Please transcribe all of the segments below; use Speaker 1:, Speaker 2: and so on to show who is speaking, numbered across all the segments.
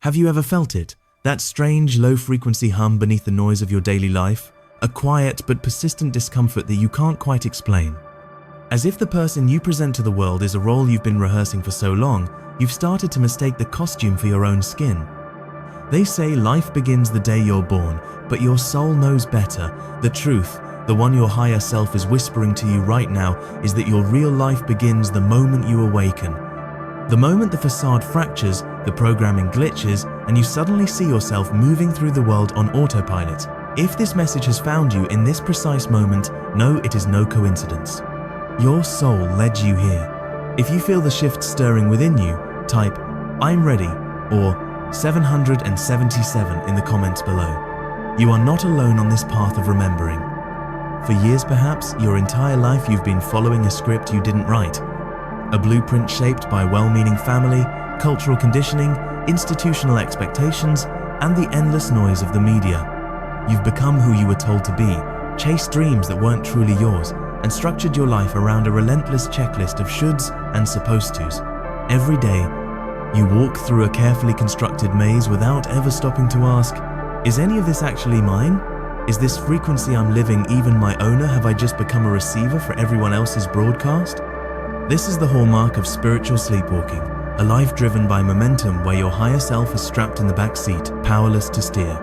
Speaker 1: Have you ever felt it? That strange, low-frequency hum beneath the noise of your daily life? A quiet but persistent discomfort that you can't quite explain. As if the person you present to the world is a role you've been rehearsing for so long, you've started to mistake the costume for your own skin. They say life begins the day you're born, but your soul knows better. The truth, the one your higher self is whispering to you right now, is that your real life begins the moment you awaken. The moment the facade fractures, the programming glitches, and you suddenly see yourself moving through the world on autopilot. If this message has found you in this precise moment, know it is no coincidence. Your soul led you here. If you feel the shift stirring within you, type, "I'm ready," or 777 in the comments below. You are not alone on this path of remembering. For years perhaps, your entire life you've been following a script you didn't write. A blueprint shaped by well-meaning family, cultural conditioning, institutional expectations, and the endless noise of the media. You've become who you were told to be, chased dreams that weren't truly yours, and structured your life around a relentless checklist of shoulds and supposed tos. Every day, you walk through a carefully constructed maze without ever stopping to ask, is any of this actually mine? Is this frequency I'm living even my owner? Have I just become a receiver for everyone else's broadcast? This is the hallmark of spiritual sleepwalking, a life driven by momentum where your higher self is strapped in the back seat, powerless to steer.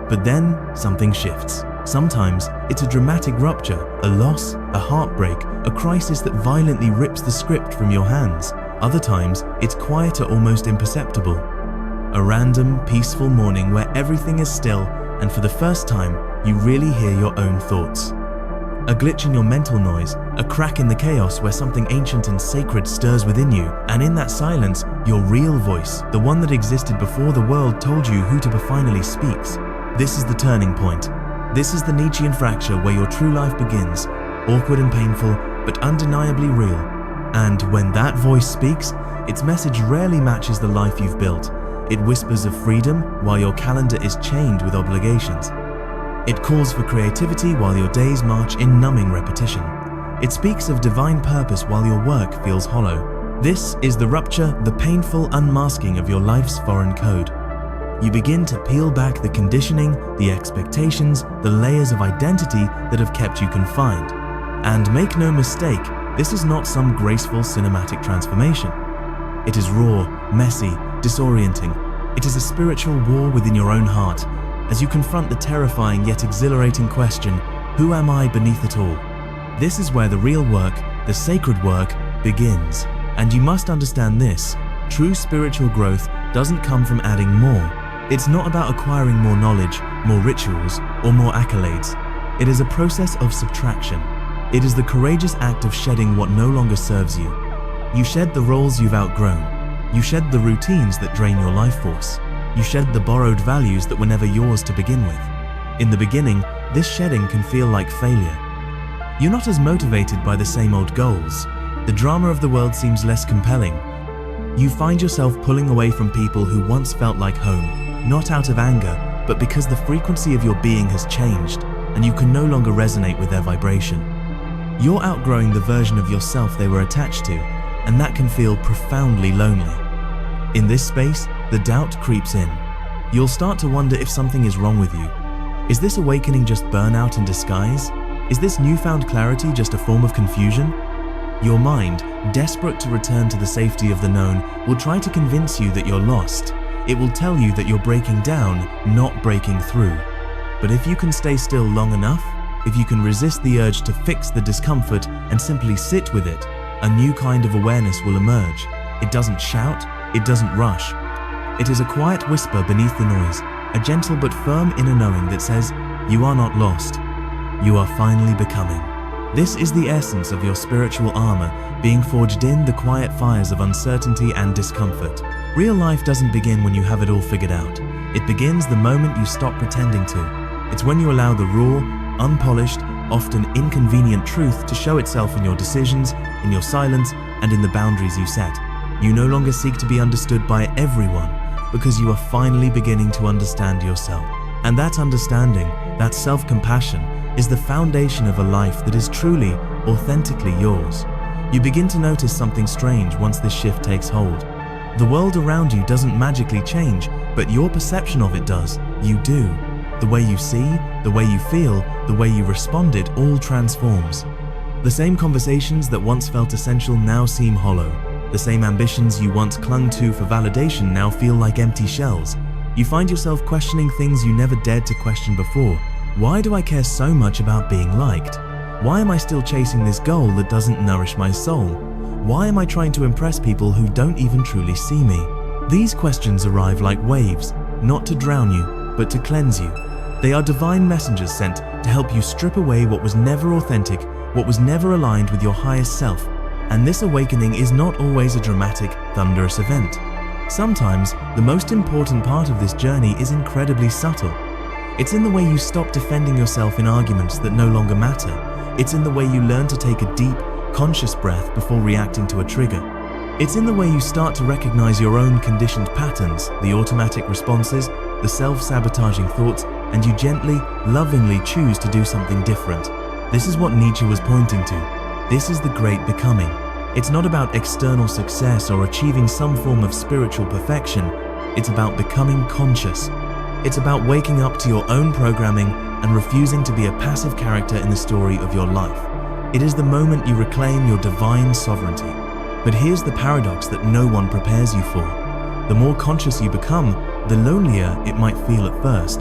Speaker 1: But then, something shifts. Sometimes, it's a dramatic rupture, a loss, a heartbreak, a crisis that violently rips the script from your hands. Other times, it's quieter, almost imperceptible. A random, peaceful morning where everything is still, and for the first time, you really hear your own thoughts. A glitch in your mental noise, a crack in the chaos where something ancient and sacred stirs within you, and in that silence, your real voice, the one that existed before the world told you who to be, finally speaks. This is the turning point. This is the Nietzschean fracture where your true life begins, awkward and painful, but undeniably real. And when that voice speaks, its message rarely matches the life you've built. It whispers of freedom while your calendar is chained with obligations. It calls for creativity while your days march in numbing repetition. It speaks of divine purpose while your work feels hollow. This is the rupture, the painful unmasking of your life's foreign code. You begin to peel back the conditioning, the expectations, the layers of identity that have kept you confined. And make no mistake, this is not some graceful cinematic transformation. It is raw, messy, disorienting. It is a spiritual war within your own heart, as you confront the terrifying yet exhilarating question, who am I beneath it all? This is where the real work, the sacred work, begins. And you must understand this, true spiritual growth doesn't come from adding more. It's not about acquiring more knowledge, more rituals, or more accolades. It is a process of subtraction. It is the courageous act of shedding what no longer serves you. You shed the roles you've outgrown. You shed the routines that drain your life force. You shed the borrowed values that were never yours to begin with. In the beginning, this shedding can feel like failure. You're not as motivated by the same old goals. The drama of the world seems less compelling. You find yourself pulling away from people who once felt like home, not out of anger, but because the frequency of your being has changed, and you can no longer resonate with their vibration. You're outgrowing the version of yourself they were attached to, and that can feel profoundly lonely. In this space, the doubt creeps in. You'll start to wonder if something is wrong with you. Is this awakening just burnout in disguise? Is this newfound clarity just a form of confusion? Your mind, desperate to return to the safety of the known, will try to convince you that you're lost. It will tell you that you're breaking down, not breaking through. But if you can stay still long enough, if you can resist the urge to fix the discomfort and simply sit with it, a new kind of awareness will emerge. It doesn't shout, it doesn't rush. It is a quiet whisper beneath the noise, a gentle but firm inner knowing that says, you are not lost. You are finally becoming. This is the essence of your spiritual armor, being forged in the quiet fires of uncertainty and discomfort. Real life doesn't begin when you have it all figured out. It begins the moment you stop pretending to. It's when you allow the raw, unpolished, often inconvenient truth to show itself in your decisions, in your silence, and in the boundaries you set. You no longer seek to be understood by everyone because you are finally beginning to understand yourself. And that understanding, that self-compassion, is the foundation of a life that is truly, authentically yours. You begin to notice something strange once this shift takes hold. The world around you doesn't magically change, but your perception of it does. You do. The way you see, the way you feel, the way you responded all transforms. The same conversations that once felt essential now seem hollow. The same ambitions you once clung to for validation now feel like empty shells. You find yourself questioning things you never dared to question before. Why do I care so much about being liked? Why am I still chasing this goal that doesn't nourish my soul? Why am I trying to impress people who don't even truly see me? These questions arrive like waves, not to drown you, but to cleanse you. They are divine messengers sent to help you strip away what was never authentic, what was never aligned with your highest self. And this awakening is not always a dramatic, thunderous event. Sometimes, the most important part of this journey is incredibly subtle. It's in the way you stop defending yourself in arguments that no longer matter. It's in the way you learn to take a deep, conscious breath before reacting to a trigger. It's in the way you start to recognize your own conditioned patterns, the automatic responses, the self-sabotaging thoughts, and you gently, lovingly choose to do something different. This is what Nietzsche was pointing to. This is the great becoming. It's not about external success or achieving some form of spiritual perfection. It's about becoming conscious. It's about waking up to your own programming and refusing to be a passive character in the story of your life. It is the moment you reclaim your divine sovereignty. But here's the paradox that no one prepares you for. The more conscious you become, the lonelier it might feel at first.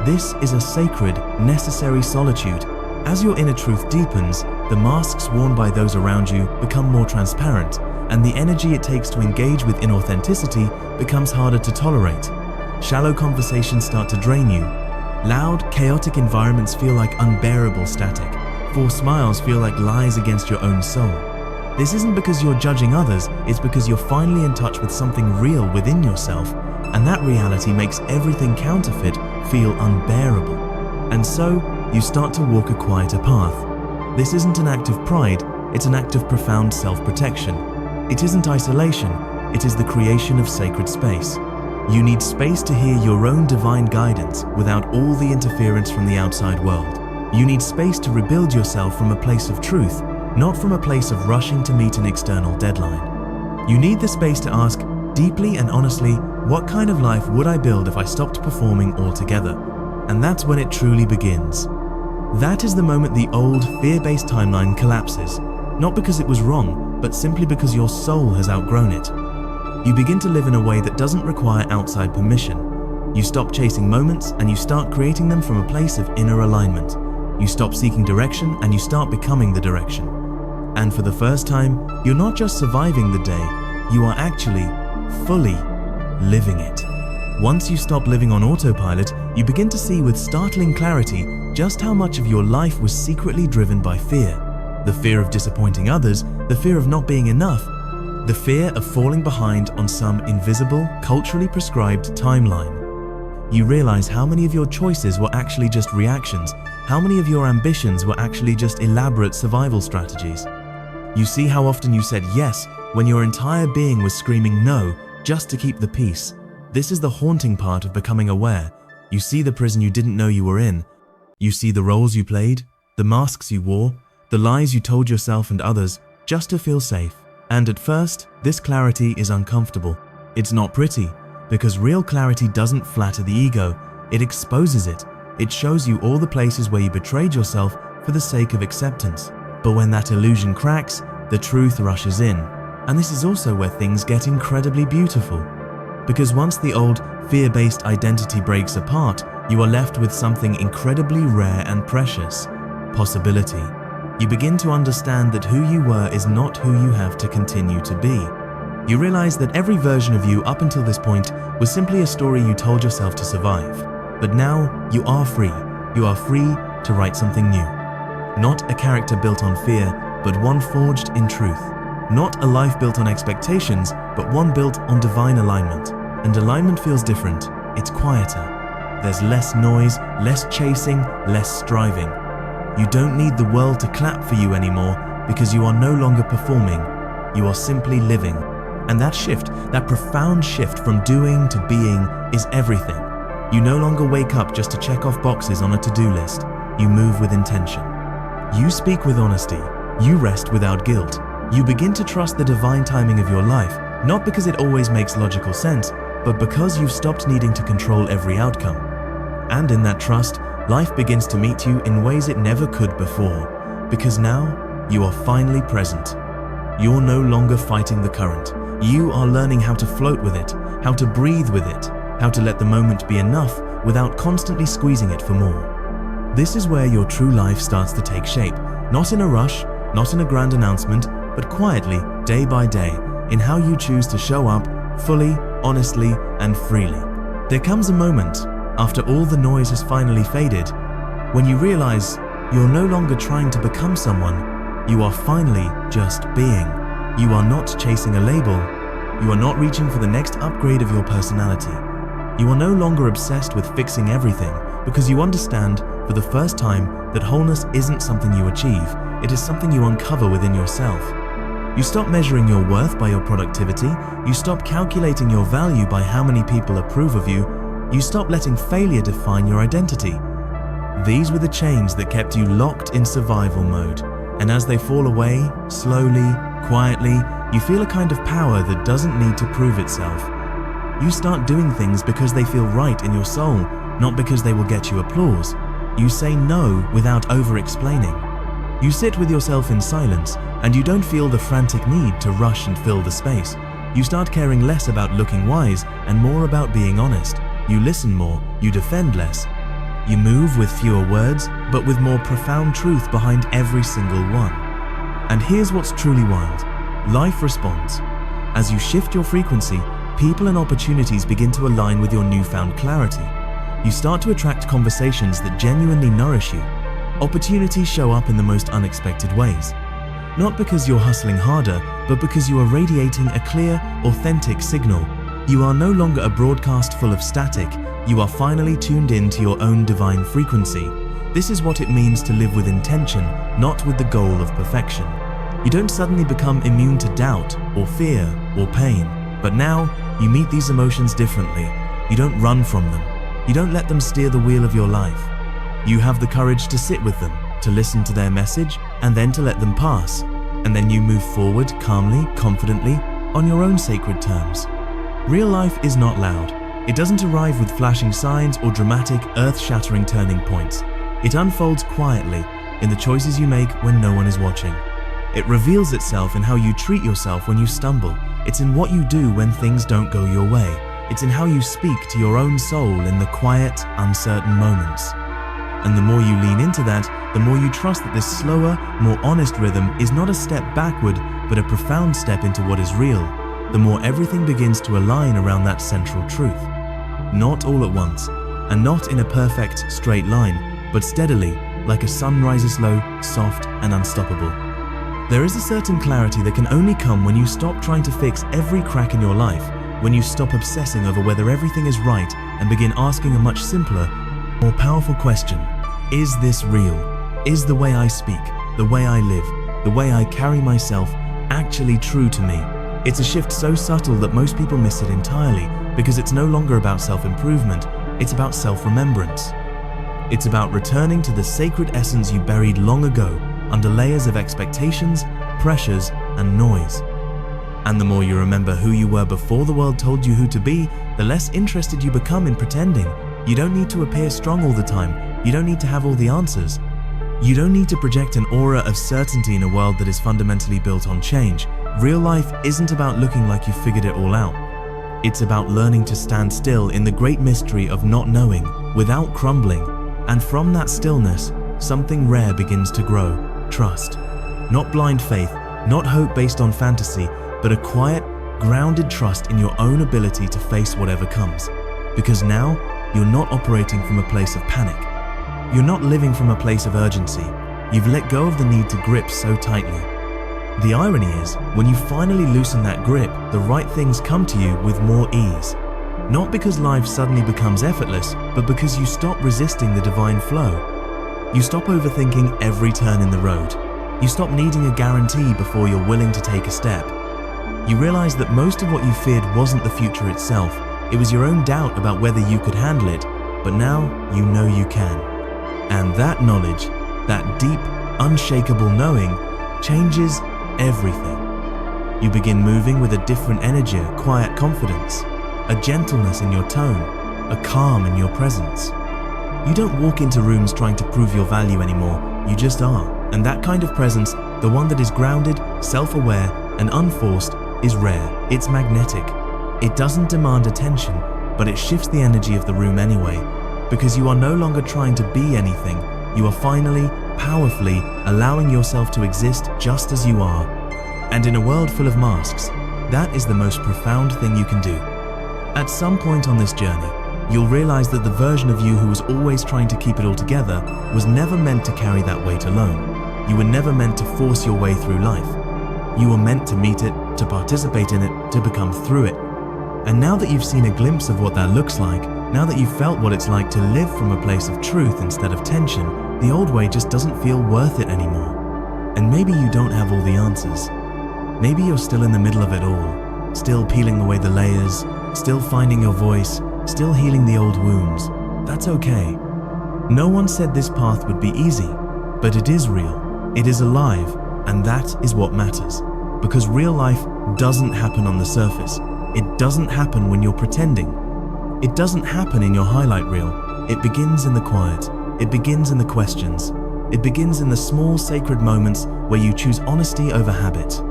Speaker 1: This is a sacred, necessary solitude. As your inner truth deepens, the masks worn by those around you become more transparent, and the energy it takes to engage with inauthenticity becomes harder to tolerate. Shallow conversations start to drain you. Loud, chaotic environments feel like unbearable static. Forced smiles feel like lies against your own soul. This isn't because you're judging others, it's because you're finally in touch with something real within yourself, and that reality makes everything counterfeit feel unbearable. And so, you start to walk a quieter path. This isn't an act of pride, it's an act of profound self-protection. It isn't isolation, it is the creation of sacred space. You need space to hear your own divine guidance without all the interference from the outside world. You need space to rebuild yourself from a place of truth, not from a place of rushing to meet an external deadline. You need the space to ask, deeply and honestly, what kind of life would I build if I stopped performing altogether? And that's when it truly begins. That is the moment the old, fear-based timeline collapses, not because it was wrong, but simply because your soul has outgrown it. You begin to live in a way that doesn't require outside permission. You stop chasing moments and you start creating them from a place of inner alignment. You stop seeking direction and you start becoming the direction. And for the first time, you're not just surviving the day, you are actually, fully, living it. Once you stop living on autopilot, you begin to see with startling clarity just how much of your life was secretly driven by fear. The fear of disappointing others, the fear of not being enough, the fear of falling behind on some invisible, culturally prescribed timeline. You realize how many of your choices were actually just reactions, how many of your ambitions were actually just elaborate survival strategies. You see how often you said yes when your entire being was screaming no just to keep the peace. This is the haunting part of becoming aware. You see the prison you didn't know you were in. You see the roles you played, the masks you wore, the lies you told yourself and others just to feel safe. And at first, this clarity is uncomfortable. It's not pretty, because real clarity doesn't flatter the ego, it exposes it. It shows you all the places where you betrayed yourself for the sake of acceptance. But when that illusion cracks, the truth rushes in. And this is also where things get incredibly beautiful. Because once the old, fear-based identity breaks apart, you are left with something incredibly rare and precious: possibility. You begin to understand that who you were is not who you have to continue to be. You realize that every version of you up until this point was simply a story you told yourself to survive. But now you are free. You are free to write something new. Not a character built on fear, but one forged in truth. Not a life built on expectations, but one built on divine alignment. And alignment feels different. It's quieter. There's less noise, less chasing, less striving. You don't need the world to clap for you anymore because you are no longer performing. You are simply living. And that shift, that profound shift from doing to being, is everything. You no longer wake up just to check off boxes on a to-do list. You move with intention. You speak with honesty. You rest without guilt. You begin to trust the divine timing of your life, not because it always makes logical sense, but because you've stopped needing to control every outcome. And in that trust, life begins to meet you in ways it never could before, because now you are finally present. You're no longer fighting the current. You are learning how to float with it, how to breathe with it, how to let the moment be enough without constantly squeezing it for more. This is where your true life starts to take shape, not in a rush, not in a grand announcement, but quietly, day by day, in how you choose to show up fully, honestly, and freely. There comes a moment, after all the noise has finally faded, when you realize you're no longer trying to become someone. You are finally just being. You are not chasing a label. You are not reaching for the next upgrade of your personality. You are no longer obsessed with fixing everything, because you understand for the first time that wholeness isn't something you achieve, it is something you uncover within yourself. You stop measuring your worth by your productivity, you stop calculating your value by how many people approve of you, you stop letting failure define your identity. These were the chains that kept you locked in survival mode, and as they fall away, slowly, quietly, you feel a kind of power that doesn't need to prove itself. You start doing things because they feel right in your soul, not because they will get you applause. You say no without over-explaining. You sit with yourself in silence, and you don't feel the frantic need to rush and fill the space. You start caring less about looking wise and more about being honest. You listen more, you defend less. You move with fewer words, but with more profound truth behind every single one. And here's what's truly wild. Life responds. As you shift your frequency, people and opportunities begin to align with your newfound clarity. You start to attract conversations that genuinely nourish you. Opportunities show up in the most unexpected ways. Not because you're hustling harder, but because you are radiating a clear, authentic signal. You are no longer a broadcast full of static. You are finally tuned in to your own divine frequency. This is what it means to live with intention, not with the goal of perfection. You don't suddenly become immune to doubt, or fear, or pain. But now, you meet these emotions differently. You don't run from them. You don't let them steer the wheel of your life. You have the courage to sit with them, to listen to their message, and then to let them pass. And then you move forward calmly, confidently, on your own sacred terms. Real life is not loud. It doesn't arrive with flashing signs or dramatic, earth-shattering turning points. It unfolds quietly in the choices you make when no one is watching. It reveals itself in how you treat yourself when you stumble. It's in what you do when things don't go your way. It's in how you speak to your own soul in the quiet, uncertain moments. And the more you lean into that, the more you trust that this slower, more honest rhythm is not a step backward, but a profound step into what is real. The more everything begins to align around that central truth. Not all at once, and not in a perfect, straight line, but steadily, like a sun rises low, soft, and unstoppable. There is a certain clarity that can only come when you stop trying to fix every crack in your life, when you stop obsessing over whether everything is right and begin asking a much simpler, more powerful question. Is this real? Is the way I speak, the way I live, the way I carry myself actually true to me? It's a shift so subtle that most people miss it entirely, because it's no longer about self-improvement, it's about self-remembrance. It's about returning to the sacred essence you buried long ago under layers of expectations, pressures, and noise. And the more you remember who you were before the world told you who to be, the less interested you become in pretending. You don't need to appear strong all the time. You don't need to have all the answers. You don't need to project an aura of certainty in a world that is fundamentally built on change. Real life isn't about looking like you've figured it all out. It's about learning to stand still in the great mystery of not knowing, without crumbling. And from that stillness, something rare begins to grow. Trust. Not blind faith, not hope based on fantasy, but a quiet, grounded trust in your own ability to face whatever comes. Because now, you're not operating from a place of panic. You're not living from a place of urgency. You've let go of the need to grip so tightly. The irony is, when you finally loosen that grip, the right things come to you with more ease. Not because life suddenly becomes effortless, but because you stop resisting the divine flow. You stop overthinking every turn in the road. You stop needing a guarantee before you're willing to take a step. You realize that most of what you feared wasn't the future itself. It was your own doubt about whether you could handle it, but now you know you can. And that knowledge, that deep, unshakable knowing, changes everything. You begin moving with a different energy, quiet confidence. a gentleness in your tone, a calm in your presence. You don't walk into rooms trying to prove your value anymore, you just are. And that kind of presence, the one that is grounded, self-aware, and unforced, is rare. It's magnetic. It doesn't demand attention, but it shifts the energy of the room anyway, because you are no longer trying to be anything. You are finally, powerfully allowing yourself to exist just as you are. And in a world full of masks, that is the most profound thing you can do. At some point on this journey, you'll realize that the version of you who was always trying to keep it all together was never meant to carry that weight alone. You were never meant to force your way through life. You were meant to meet it, to participate in it, to become through it. And now that you've seen a glimpse of what that looks like, now that you've felt what it's like to live from a place of truth instead of tension, the old way just doesn't feel worth it anymore. And maybe you don't have all the answers. Maybe you're still in the middle of it all, still peeling away the layers, still finding your voice, still healing the old wounds. That's okay. No one said this path would be easy, but it is real, it is alive, and that is what matters. Because real life doesn't happen on the surface. It doesn't happen when you're pretending. It doesn't happen in your highlight reel. It begins in the quiet. It begins in the questions. It begins in the small sacred moments where you choose honesty over habit.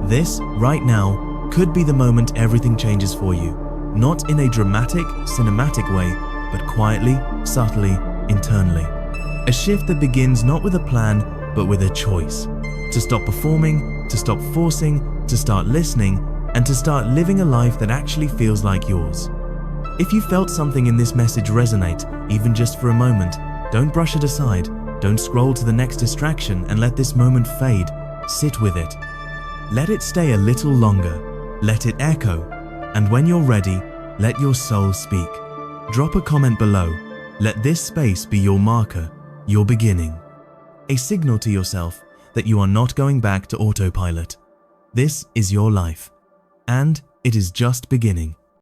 Speaker 1: This, right now, could be the moment everything changes for you. Not in a dramatic, cinematic way, but quietly, subtly, internally. A shift that begins not with a plan, but with a choice. To stop performing, to stop forcing, to start listening, and to start living a life that actually feels like yours. If you felt something in this message resonate, even just for a moment, don't brush it aside. Don't scroll to the next distraction and let this moment fade. Sit with it. Let it stay a little longer. Let it echo. And when you're ready, let your soul speak. Drop a comment below. Let this space be your marker, your beginning. A signal to yourself that you are not going back to autopilot. This is your life. And it is just beginning.